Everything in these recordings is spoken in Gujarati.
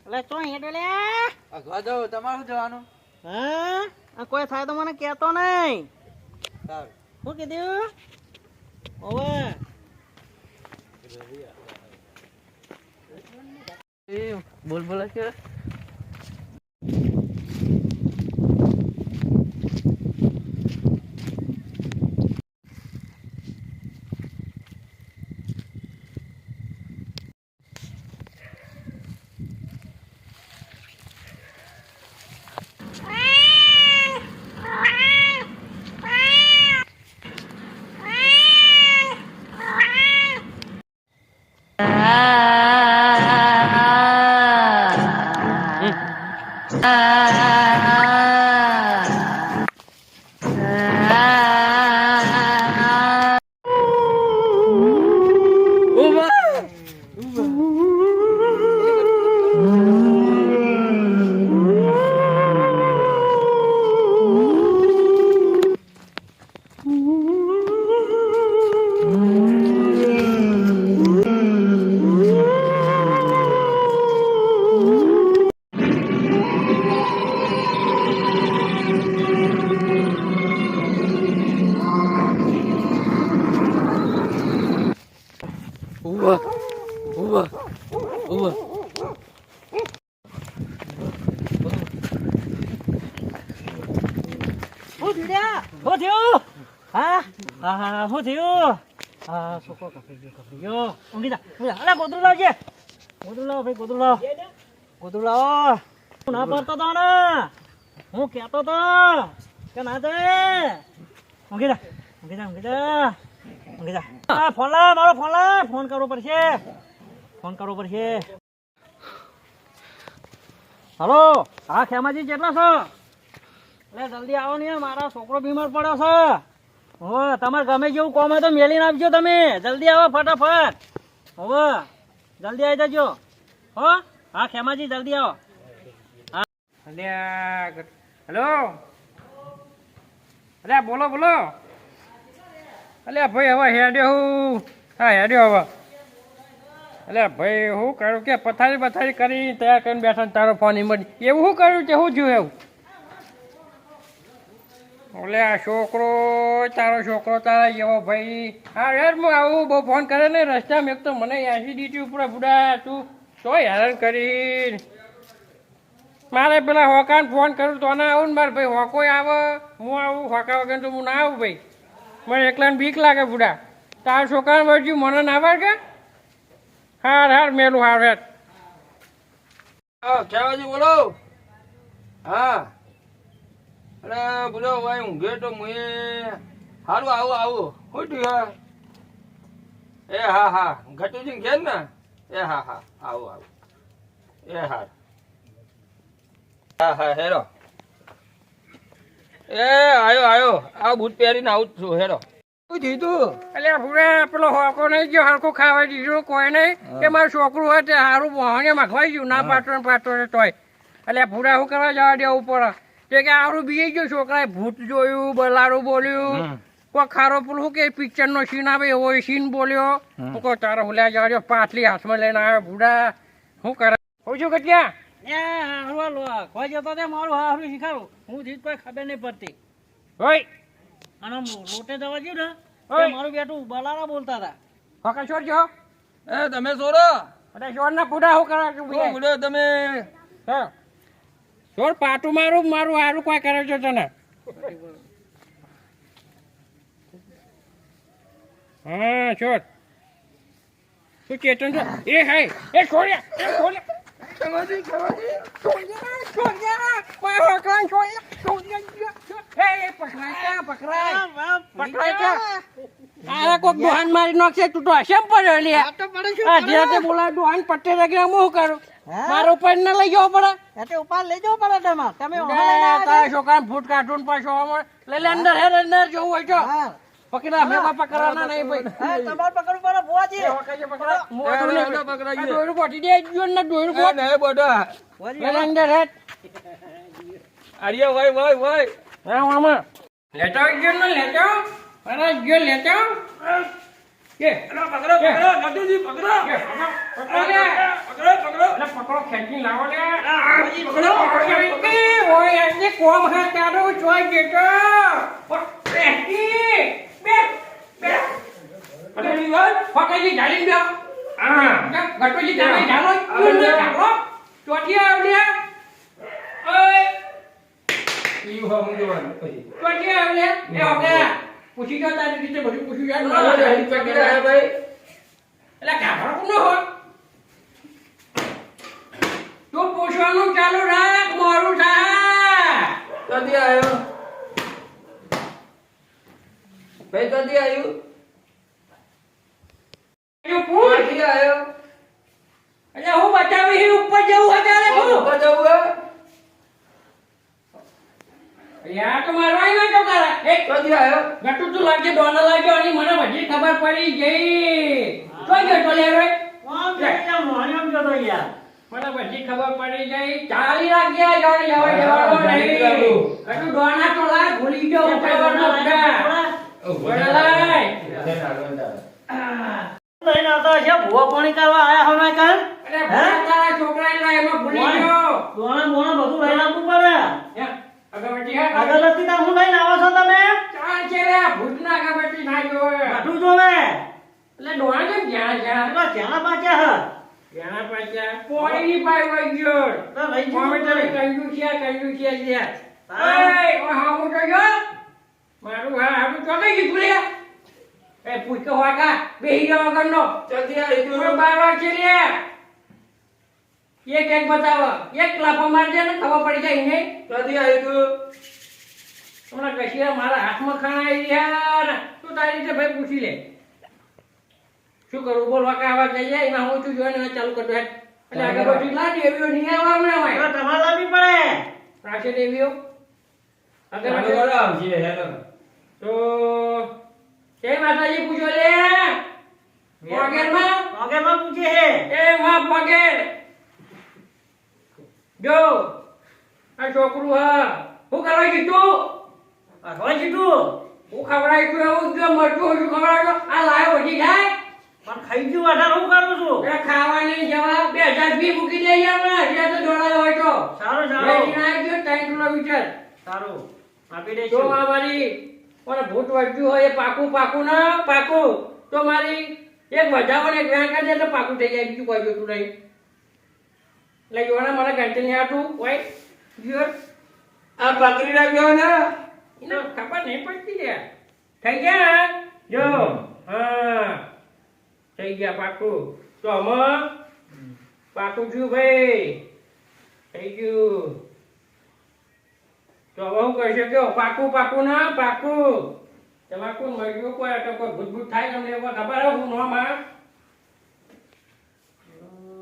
એટલે ચો હેડો લે અગવા જાવ તમારે શું જવાનું? હા આ કોઈ થાય તો મને કહેતો નહીં. સારું. શું કીધું? ઓવે બોલ બોલ કે ઉભા ઉભા ઉભા શું થયું? હા હા હા શું થયું? હા છોકરો કપડી ગયો ઊંઘી જા. અરે ગોદરું લાવજે. ગોદરું લાવો ભાઈ, ગોદરું લાવો. ગોદરું લાવો. હું ના પડતો તો ને, હું કહેતો તો કે ના જાય. ઊંઘી જા ઊંઘી જા ઊંઘી જા ઊંઘી જા. હા ફોન લાવ, મારો ફોન લાવ. ફોન કરવો પડશે, ફોન કરવો પડશે. હલો હા ખેમાજી કેટલા છો? એટલે જલ્દી આવો ને, મારા છોકરો બીમાર પડ્યો છે. હો તમારે ગમે જેવું કોમ હોય તો મેલીને આપજો તમે. જલ્દી આવો ફટાફટ. હવે જલ્દી આવી જજો. હો હા ખેમાજી જલ્દી આવો. હા હેલો અલ્યા બોલો બોલો. અલ્યા ભાઈ હવે હેડ્યો હું. હા હેડ્યો હવે. અલ્યા ભાઈ હું કરું કે પથારી કરી તૈયાર કરીને બેઠા તારો ફોન ઇમરજન્સી એવું શું કર્યું છે? શું જોયું એવું? ઓલે આ છોકરો તારો છોકરો તારા જેવો ભાઈ. હા યાર હું આવું બહુ ફોન કરે ને રસ્તામાં. એક તો મને એસિડિટી ઉપર બુડા તું તો હેરાન કરી. મારે પેલા હોકાને ફોન કરું તો ના આવું ને મારે ભાઈ હોકોય આવે હું આવું હોકા વગર તો હું ના આવું ભાઈ. મને એકલાને બીક લાગે બુડા. તારા છોકરાને વળજ્યું મને ના વાર કે હાર મેલું હાર હેર. ખેવાજી બોલો. હા અરે બોલો ભાઈ ઊંઘે તો મુએ સારું આવું શું થયું? એ હા ઘટુજી ઘેર ને? એ હા આવું એ હા હેરો. એ આયો આ બૂટ પહેરીને આવું જ છું. હેરો શું થયું તું? એટલે ભૂરા પેલો હોકો નહીં ગયો હરખું ખાવા દીધું કોઈ નહીં કે મારું છોકરું હોય તે સારું મોહને મખવાઈ ગયું ના પાટો ને તોય. એટલે ભૂરા શું કરવા જવા દેવું પડે તે કે સારું બીજી ગયું છોકરાએ ભૂત જોયું, બલારું બોલ્યું, કોઈ ખારો પેલું શું કે પિક્ચર નો સીન આવે એવો સીન બોલ્યો. હું કહું તારો હુલ્યા જવા દો પાટલી હાથમાં લઈને આવ્યો ભૂરા શું કરે હું છું કટ્યા કોઈ જતો તે મારું હારું શીખાડું. હું જીત કોઈ ખબર નહીં પડતી. હોય અને લોટે જવા ગયું ને ઓય. મારું બેટું બલારા બોલતા હતા. હોકા છોડ જો એ તમે સોરો અરે છોડ ના પૂરા શું કરવા છું બોલો તમે હા છોડ પાટું મારું હારું કોઈ કરે છે તને. હા છોડ તું ચેતન છો એ હાય એ છોડ્યા કોક દોહાન મારી નાખશે તું તો હશે પડ્યો લે બોલા દોહાન પટ્ટે રાખી હું કરું મારો ઉપર ને લઈ જવો પડે એટલે ઉપર લઈ જવું પડે તમારે. તમે તારા છોકરા ફૂટ કાઢું પાછો લઈ અંદર અંદર જોવું હોય તો પકડા અમે પકડવાના નહીં ભાઈ. તમારે પકડવું પડે ભુવાજી. દોયરું પોટી દે ને દોયરું પોટ અંદર હેઠ અરે ભાઈ હા મામા લેતા ગયો ને લેતા અરે ગયો લેતા કે અલા પકડો પકડો ગટુજી પકડો કે પકડો લે પકડો પકડો એટલે પકડો ખેંચી લાવો લે પકડો કે ઓય એને કોમ હા તારો ચોય જેતો બેસી બે બે અરે વાત ફટાજી ઝાલી દો હા ગટુજી તમે ઝાલો ઝાલો ચોથી આવડ્યા ઓય ઈ હું જોવાનું પછી ચોથી આવડ્યા એ ઓકે પૂછી જો તારી રીતે બધું પૂછી યાર અરે હરી પકડી રહ્યા ભાઈ એટલે કાઢો કોનો હો તું પૂછવાનું ચાલુ રાખ મોરું થા કદી આવ્યો ભાઈ કદી આવ્યું તું પૂછ કદી આવ્યો એટલે હું બચાવી હી ઉપર જવું અત્યારે હું ઉપર જવું યાર તો મારવાય ના તો તારા એક કદી આવ્યો ગટુ તું લાગે ડોલર લાગ્યો અને મને બધી ખબર પડી ગઈ તો ગયો તો લે રે કોણ કે મોણ્યો ગયો તો યાર મને બધી ખબર પડી ગઈ ચાલી રાખ્યા જોડે જવા જવાનો નહીં ગટુ ડોના તો લાગ ભૂલી ગયો ઉપરનો બડા લઈને આવતા છે ભૂવા પાણી કરવા આયા હવે કાન અરે તારા છોકરાને લાય એમાં ભૂલી ગયો દોણા બોણા બધું લઈને આવવું પડે અગરબત્તી હે અગરબત્તી તો હું લઈને આવો છો તમે ચાલ છે રે ભૂતના અગરબત્તી ના જોવે કાઠું જોવે એટલે ડોણા કેમ જ્યાં જ્યાં એટલે ચેલા પાછા હ જ્યાં પાછા પોણી પાઈ વઈ ગયો તો લઈ કોમેન્ટરે જવું કંજુ છે એય ઓ હા હું તો ગયો મારું હા હું તો કઈ ગયું લે એ પૂછો વાકા બેહી ગયો વગરનો કદી આવ્યું તું બારો છે લે એક બતાવો એક લાફો મારજે ને ખબર પડી જાય ને કદી આવ્યું હમણાં કશી મારા હાથમાં ખાણાઈ યાર તું તારી રીતે ભાઈ પૂછી લે શું કરું બોલ વાકા આવા જઈ જાય એમાં હું છું જોઈને ચાલુ કરતો હે એટલે આગળ બધી લાડી એવીઓ નહીં આવવા હમણાં તો હોય તમારે લાવવી પડે રાશે દેવીઓ આગળ આગળ આવશે હેલો તો જય માતાજી પૂછો લે પગેરમાં પગેમાં પૂછે હે એ માં પગેર જો આ છોકરું હા હું કરવા કીધું હવે જીતું હું ખવડાવી તું એવું જો મરતું હું ખવડાવતો આ લાયો વધી જાય પણ ખાઈ ગયું વધારે હું કરું છું એ ખાવાની જવા 2020 મૂકી દઈએ હમણાં એટલે તો દોડાયો હોય તો સારું લઈને સારું આવી ગયો 3 કિલોમીટર સારું આપી જો દઈશું મારી કોને ભૂત વધ્યું હોય એ પાકું ના પાકું તો મારી એક વધાવો ને ગ્રાહક કરી દે તો પાકું થઈ જાય બીજું કોઈ જોતું નહીં એટલે જોવાના મને ઘંટી નહીં આટું હોય જીવર આ પકડી રાખ્યો ને એને ખબર નહીં પડતી લે થઈ ગયા જો હા થઈ ગયા પાકું તો આમાં પાકું છું ભાઈ થઈ ગયું તો હવે હું કહી શક્યો પાકું ના પાકું તમારે કોણ મળ્યું કોઈ ભૂત થાય તમને એવું ખબર હે હું નામ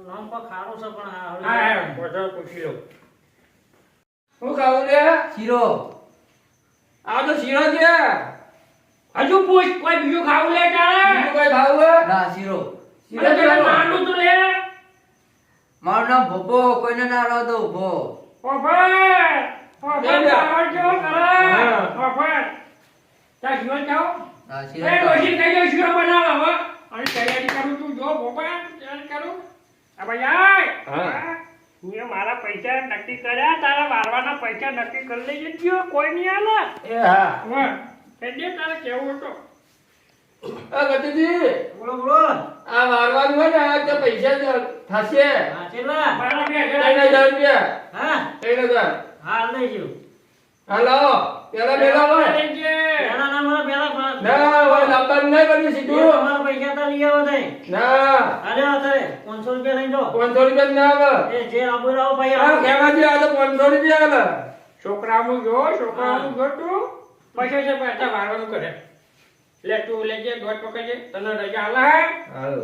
નામ પર ખારું છે પણ હા બધા પૂછી લો હું ખાવું રે શીરો આ તો શીરો છે હજુ પૂછ કોઈ બીજું ખાવું લે તારે બીજું કોઈ ખાવું હે ના શીરો મને પેલા નાનું તો લે મારું નામ ભોપો કોઈને ના રહો તો ઉભો ઓફર આવજો કરા ઓફર તા જીવન જાઓ હા એ શીરો રોશી કઈ દો શીરો બનાવ હવે અને તૈયારી કરું તું જો ભોપા તૈયારી કરું આ ભાઈ હા. મેં મારા પૈસા નક્કી કર્યા તારા વારવાના પૈસા નક્કી કરી લેજે જો કોઈ નહીં આલે એ હા હા એટલે તારે કેવું હતો આ ગતિજી બોલો બોલો આ વારવાનું હોય ને આ તો પૈસા થશે હા ચેલા મારા 2000 રૂપિયા હા 3000 હા લઈ ગયો હાલો પેલા પેલા હોય પેલા ના મારા પેલા ના હોય લાંબાનું નહીં કર્યું સીધું તમારા પૈસા તો લઈ આવો નહીં ના અરે અત્યારે 500 રૂપિયા લઈ દો 500 રૂપિયા ના આવે એ જે આબુ રાવ ભાઈ આ કહેવાથી આ તો 500 રૂપિયા આલે છોકરાનું જો તું પૈસા છે પૈસા વારવાનું કરે લે તું લેજે દોડ પકડજે તને રજા આલે હે હાલો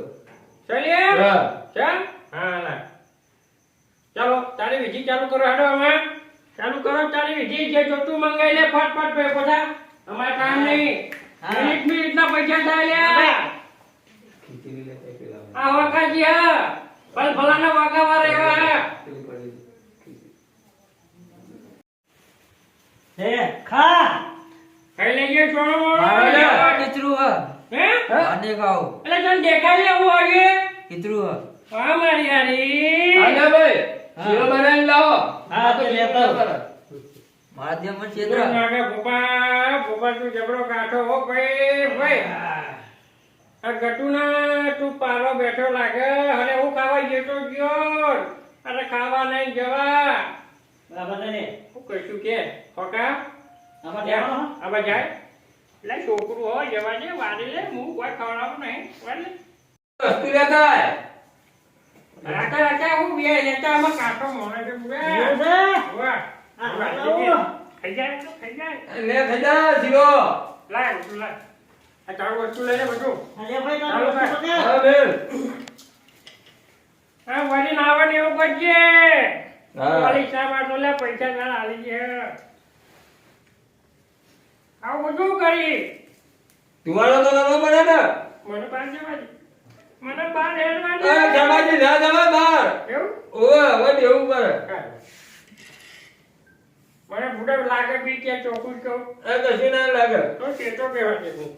ચાલીએ હા ચાલ હા લા ચાલો તારી વિધિ ચાલુ કરો હેડો હવે ચાલુ કરો તારી વિધિ જે જોતું મંગાઈ લે ફટફટ પે બધા અમાર કામ નહીં હા. મિનિટના પૈસા થાય લે આ વાકાજી હા ફલાના વાકા વાળા એવા હે હે ખા ખાઈ લેજે સોનો મારો કચરું હ હે વાડે ગાવ એટલે તને દેખાય લેવું હવે કીધું હા મારી યારી આજા ભાઈ શીરો બનાવીને લાવો હા તો લેતો મારા જેમ તું ક્ષેત્ર નાગે ભોપા તું જબરો કાઠો હો ભાઈ આ ગટુના તું પારો બેઠો લાગે અરે હું ખાવા જતો ગયો અરે ખાવા નહીં જવા બરાબર ને હું કશું કે ખોકા આમાં જવાનો આવા જાય એટલે છોકરું હોય જવા દે વાડી લે હું કોઈ ખવડાવું નહીં વાડી વસ્તુ લેતા આય. રાતા રાતા હું બે લેતા આમાં કાંટો મોણે છે બે એવું છે? વાહ હા, વાહ, લાવો. ખાઈ જાય તો ખાઈ જાય લે ખજા શીરો લાય તું લાય આ તારું વસ્તુ લઈ લે બધું અરે ભાઈ ચાલો, તારું વસ્તુ પકડ. હા બેન હા વળી નાવણ એવું કરજે હા. વળી સાબા તો લે પૈસા ના આલી છે આવું બધું કરી તુવાળો તો કરવો પડે ને મને બહાર જવા દે મને બહાર હેરવા દે એ જમાજી ના જવા બહાર એવું ઓવે હવે દેવું પડે મને બુડા લાગે બી કે ચોખ્ખું કહું એ કશું ના લાગે તો કેતો બેવા દે હું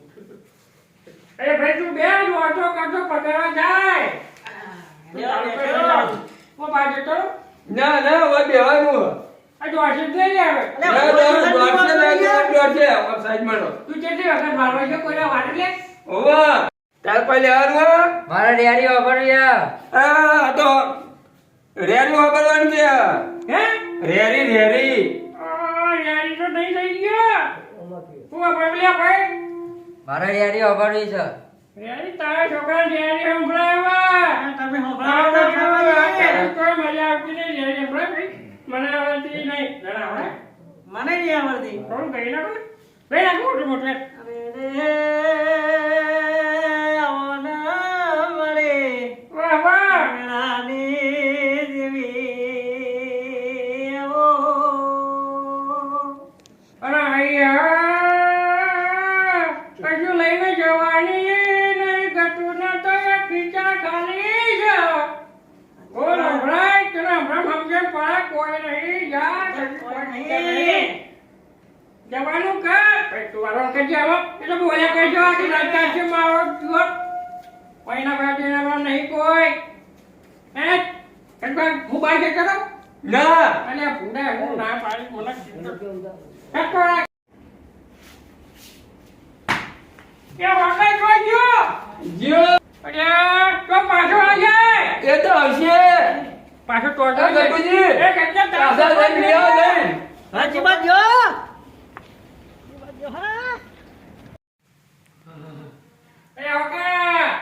અરે ભાઈ તું બે વાંચો કરતો પકડવા જાય હું બહાર જતો ના ના હવે બેવાનું આ જોશે જ લઈ આવે ના ના દોડશે લાગે દોડશે હવે સાઈડમાં નો તું કેટલી વખત મારવા ગયો કોઈ વાડી લે ઓવે તાર પાસે લેવાનું મારા ડેડી વાપર્યા આ તો રેરી વાપરવાનું કે હે રેરી રેરી યારી તો નહીં થઈ ગયા તું વાપર લે ભાઈ મારા ડેડી વાપરવી છે યારી તારા છોકરા યારી સંભળાવા તમે કોઈ સંભળાવો. મજા આવતી નહીં યારી સંભળાવી મને આવડતી નહીં જરા આવડે મને નહીં આવડતી થોડું કહી નાખો ને કહી નાખો મોટું મોટું અરે રે આવના વરે વાહ વાહ રાની દેવી આવો. અરે અહીંયા કશું લઈને જવાની નહીં ગતું ના તો એક ખીચા ખાલી છે બોલ હમણાં તને હમણાં સમજે પડે કોઈ નહીં જા કોઈ નહીં જવાનું કર ભાઈ તું આરામ કરજે હવે એટલે બોલ્યા કરજો આખી રજા છે મારો જુઓ કોઈના બાજુના નહીં કોઈ હે કંઈ હું બહાર જતો રહું ના અને ભૂડા હું ના પાડી મને કટકો રાખ કે વાકઈ જોજો જીઓ અરે તો પાછો આવી એ તો હશે પાછો તો એ ગટુજી એ કેટલા પાછા જઈને લેવા જઈને હાજી બાજુ હા એ વાકા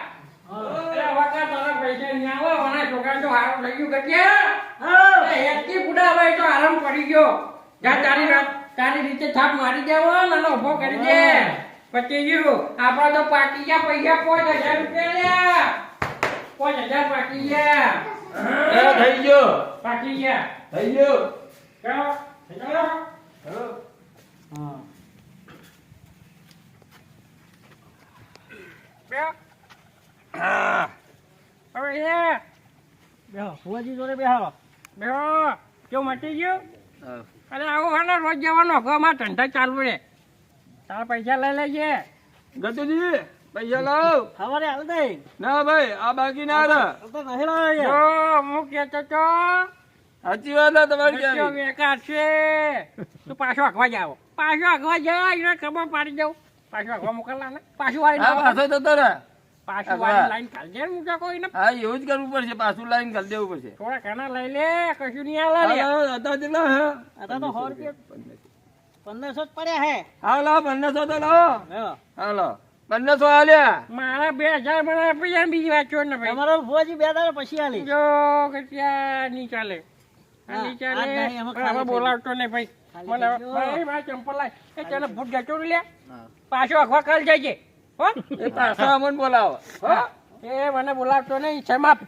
અરે વાકા તારા પૈસા નહીં આવો મને છોકરા તો હારું થઈ ગયું ગટિયા એ એકથી બુડા ભાઈ તો આરામ પડી ગયો જા તારી રીતે થાપ મારી દેવો અને ઉભો કરી દે પછી ગયું આપડા તો પાકી ગયા પૈસા 5000 રૂપિયા લ્યા 5000 પાકી ગયા એ થઈ ગયો પાકી ગયા થઈ ગયો ચાલો ચાલો હેલો હા બે હવે એ બેહો ફુવાજી જોડે બેહો બેહો કેવું મટી ગયું અરે આવું હે ને રોજ જવાનો ઘરમાં ધંધા ચાલુ રે તારા પૈસા લઈ લેજે ગટુજી પૈસા લાવ સવારે હાલ દે ના ભાઈ આ બાકી ના રહે તો નહીં લાવે જો હું કહેતો તો સાચી વાત છે તમારી બચ્ચો ક્યાં બેકાર છે તું પાછો આખવા જાવ પાછો આખવા જાય એને ખબર પાડી દઉં પાછો આખવા મોકલલા ને પાછું વાળી આ પાછો જતો રહે પાછું વાળી લાઈન કાઢજે ને મૂકે કોઈ ને હા એવું જ કરવું પડશે પાછું લાઈન કરી દેવું પડશે થોડા ઘણા લઈ લે કશું નહીં આલા લે હતા કેટલા હે आता तो 100 रुपये 1500 જ પડ્યા હે હા લાવો 1500 તો લાવો બેહો હા લાવો 1500 આલ્યા મારા 2000 મને આપી જાય ને બીજી વાત છો ને ભાઈ તમારો ફુવાજી 2 દાડા પછી આલી જો કટિયા નહીં ચાલે આ નહીં હા, ચાલે આજ નહીં, એમાં પણ હવે ખાલી બોલાવતો નહીં ભાઈ ખાલી મને થઈ ગયો. ભાઈ મારા ચંપલ લાય એ તને ભૂત જતો લે પાછો આખવા કાલ જજે હો એ પાછા અમને બોલાવો હો એ મને બોલાવતો નહીં સમાપ્ત